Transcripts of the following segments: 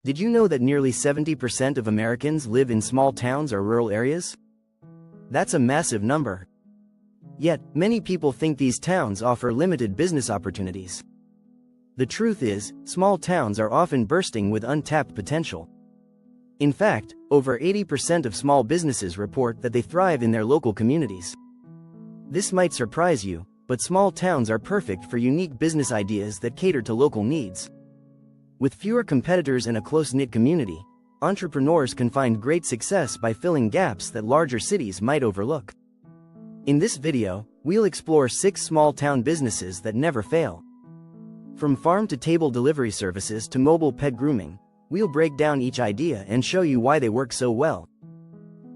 Did you know that nearly 70% of Americans live in small towns or rural areas? That's a massive number. Yet, many people think these towns offer limited business opportunities. The truth is, small towns are often bursting with untapped potential. In fact, over 80% of small businesses report that they thrive in their local communities. This might surprise you, but small towns are perfect for unique business ideas that cater to local needs. With fewer competitors and a close-knit community, entrepreneurs can find great success by filling gaps that larger cities might overlook. In this video, we'll explore 6 small-town businesses that never fail. From farm-to-table delivery services to mobile pet grooming, we'll break down each idea and show you why they work so well.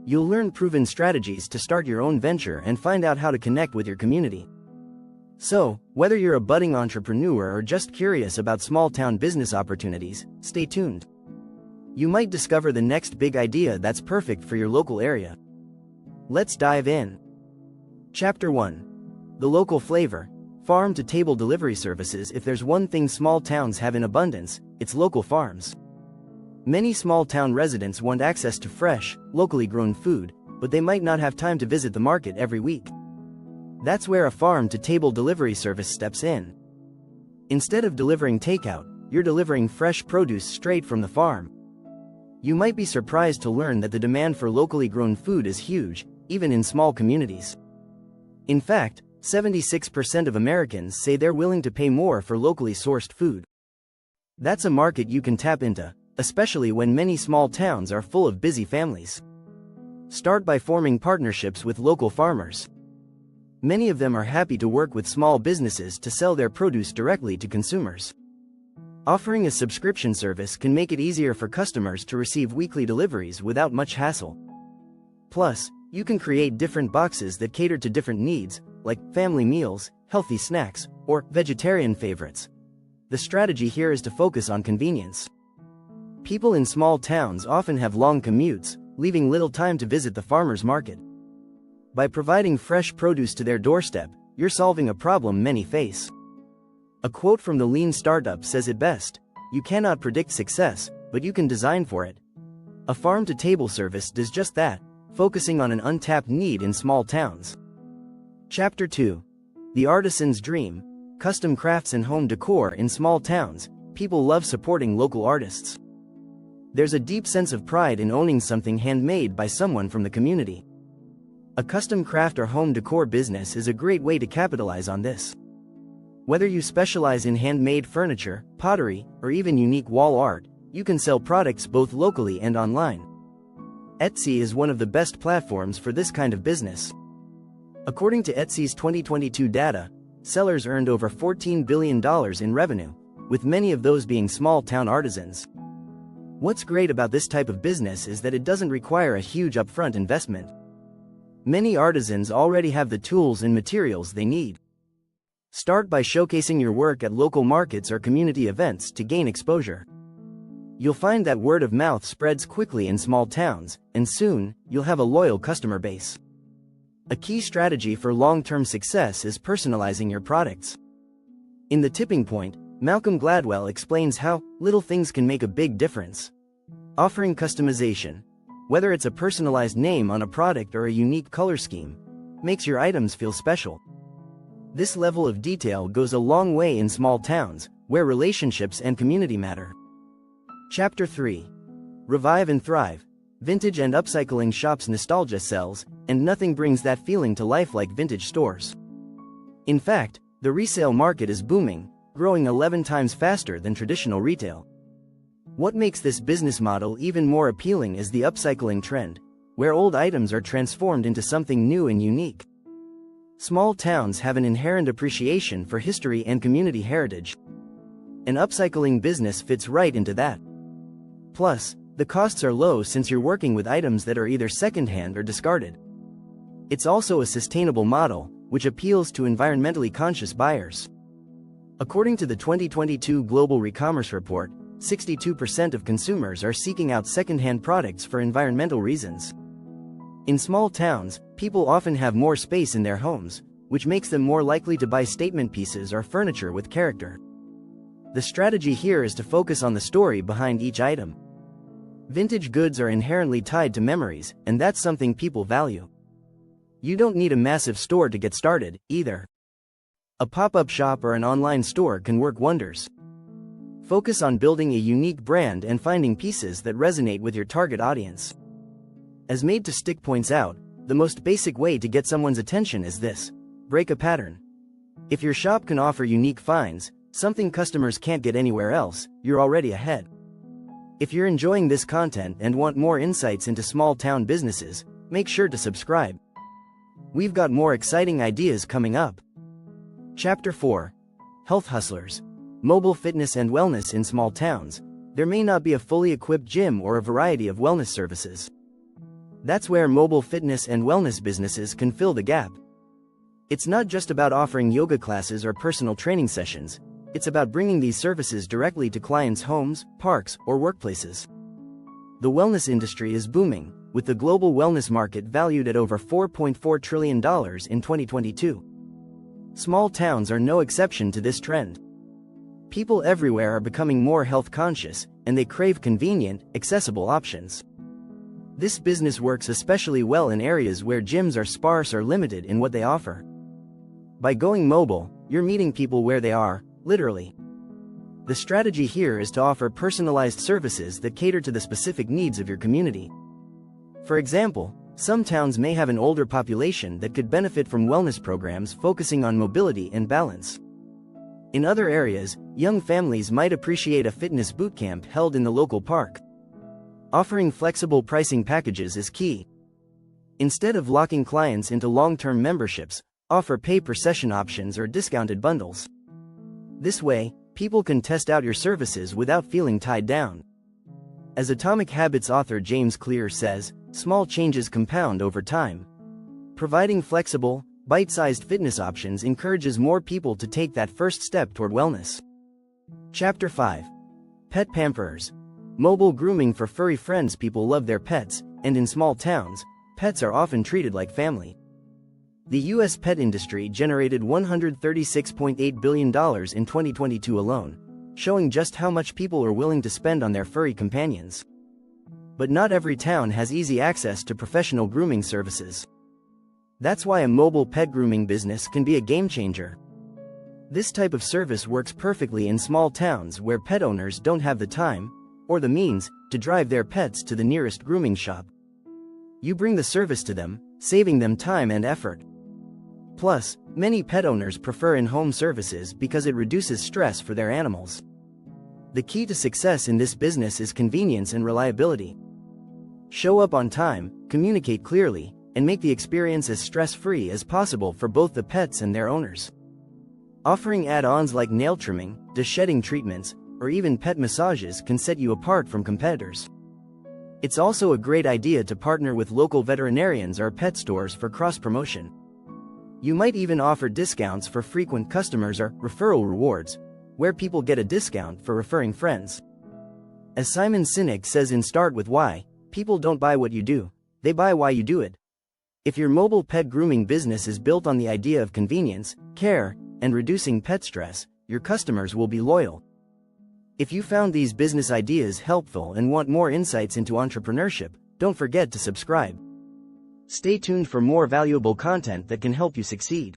You'll learn proven strategies to start your own venture and find out how to connect with your community. So, whether you're a budding entrepreneur or just curious about small-town business opportunities, stay tuned. You might discover the next big idea that's perfect for your local area. Let's dive in. Chapter 1. The local flavor. Farm-to-table delivery services. If there's one thing small towns have in abundance, it's local farms. Many small-town residents want access to fresh, locally grown food, but they might not have time to visit the market every week. That's where a farm-to-table delivery service steps in. Instead of delivering takeout, you're delivering fresh produce straight from the farm. You might be surprised to learn that the demand for locally grown food is huge, even in small communities. In fact, 76% of Americans say they're willing to pay more for locally sourced food. That's a market you can tap into, especially when many small towns are full of busy families. Start by forming partnerships with local farmers. Many of them are happy to work with small businesses to sell their produce directly to consumers. Offering a subscription service can make it easier for customers to receive weekly deliveries without much hassle. Plus, you can create different boxes that cater to different needs, like family meals, healthy snacks, or vegetarian favorites. The strategy here is to focus on convenience. People in small towns often have long commutes, leaving little time to visit the farmer's market. By providing fresh produce to their doorstep, you're solving a problem many face. A quote from the Lean Startup says it best: "You cannot predict success, but you can design for it." A farm-to-table service does just that, focusing on an untapped need in small towns. Chapter 2. The Artisan's Dream. Custom crafts and home decor. In small towns, people love supporting local artists. There's a deep sense of pride in owning something handmade by someone from the community. A custom craft or home decor business is a great way to capitalize on this. Whether you specialize in handmade furniture, pottery, or even unique wall art, you can sell products both locally and online. Etsy is one of the best platforms for this kind of business. According to Etsy's 2022 data, sellers earned over $14 billion in revenue, with many of those being small-town artisans. What's great about this type of business is that it doesn't require a huge upfront investment. Many artisans already have the tools and materials they need. Start by showcasing your work at local markets or community events to gain exposure. You'll find that word of mouth spreads quickly in small towns, and soon, you'll have a loyal customer base. A key strategy for long-term success is personalizing your products. In The Tipping Point, Malcolm Gladwell explains how little things can make a big difference. Offering customization, whether it's a personalized name on a product or a unique color scheme, makes your items feel special. This level of detail goes a long way in small towns, where relationships and community matter. Chapter 3. Revive and Thrive. Vintage and upcycling shops. Nostalgia sells, and nothing brings that feeling to life like vintage stores. In fact, the resale market is booming, growing 11 times faster than traditional retail. What makes this business model even more appealing is the upcycling trend, where old items are transformed into something new and unique. Small towns have an inherent appreciation for history and community heritage. An upcycling business fits right into that. Plus, the costs are low since you're working with items that are either secondhand or discarded. It's also a sustainable model, which appeals to environmentally conscious buyers. According to the 2022 Global Recommerce Report, 62% of consumers are seeking out secondhand products for environmental reasons. In small towns, people often have more space in their homes, which makes them more likely to buy statement pieces or furniture with character. The strategy here is to focus on the story behind each item. Vintage goods are inherently tied to memories, and that's something people value. You don't need a massive store to get started, either. A pop-up shop or an online store can work wonders. Focus on building a unique brand and finding pieces that resonate with your target audience. As Made to Stick points out, the most basic way to get someone's attention is this: break a pattern. If your shop can offer unique finds, something customers can't get anywhere else, you're already ahead. If you're enjoying this content and want more insights into small-town businesses, make sure to subscribe. We've got more exciting ideas coming up. Chapter 4. Health Hustlers. Mobile fitness and wellness in small towns. There may not be a fully equipped gym or a variety of wellness services. That's where mobile fitness and wellness businesses can fill the gap. It's not just about offering yoga classes or personal training sessions. It's about bringing these services directly to clients' homes, parks, or workplaces. The wellness industry is booming, with the global wellness market valued at over $4.4 trillion in 2022. Small towns are no exception to this trend. People everywhere are becoming more health conscious, and they crave convenient, accessible options. This business works especially well in areas where gyms are sparse or limited in what they offer. By going mobile, you're meeting people where they are, literally. The strategy here is to offer personalized services that cater to the specific needs of your community. For example, some towns may have an older population that could benefit from wellness programs focusing on mobility and balance. In other areas, young families might appreciate a fitness bootcamp held in the local park. Offering flexible pricing packages is key. Instead of locking clients into long-term memberships, offer pay-per-session options or discounted bundles. This way, people can test out your services without feeling tied down. As Atomic Habits author James Clear says, small changes compound over time. Providing flexible, bite-sized fitness options encourages more people to take that first step toward wellness. Chapter 5. Pet Pamperers. Mobile grooming for furry friends. People love their pets, and in small towns, pets are often treated like family. The U.S. pet industry generated $136.8 billion in 2022 alone, showing just how much people are willing to spend on their furry companions. But not every town has easy access to professional grooming services. That's why a mobile pet grooming business can be a game changer. This type of service works perfectly in small towns where pet owners don't have the time, or the means, to drive their pets to the nearest grooming shop. You bring the service to them, saving them time and effort. Plus, many pet owners prefer in-home services because it reduces stress for their animals. The key to success in this business is convenience and reliability. Show up on time, communicate clearly, and make the experience as stress-free as possible for both the pets and their owners. Offering add-ons like nail trimming, de-shedding treatments, or even pet massages can set you apart from competitors. It's also a great idea to partner with local veterinarians or pet stores for cross-promotion. You might even offer discounts for frequent customers or referral rewards, where people get a discount for referring friends. As Simon Sinek says in Start With Why, people don't buy what you do, they buy why you do it. If your mobile pet grooming business is built on the idea of convenience, care, and reducing pet stress, your customers will be loyal. If you found these business ideas helpful and want more insights into entrepreneurship, don't forget to subscribe. Stay tuned for more valuable content that can help you succeed.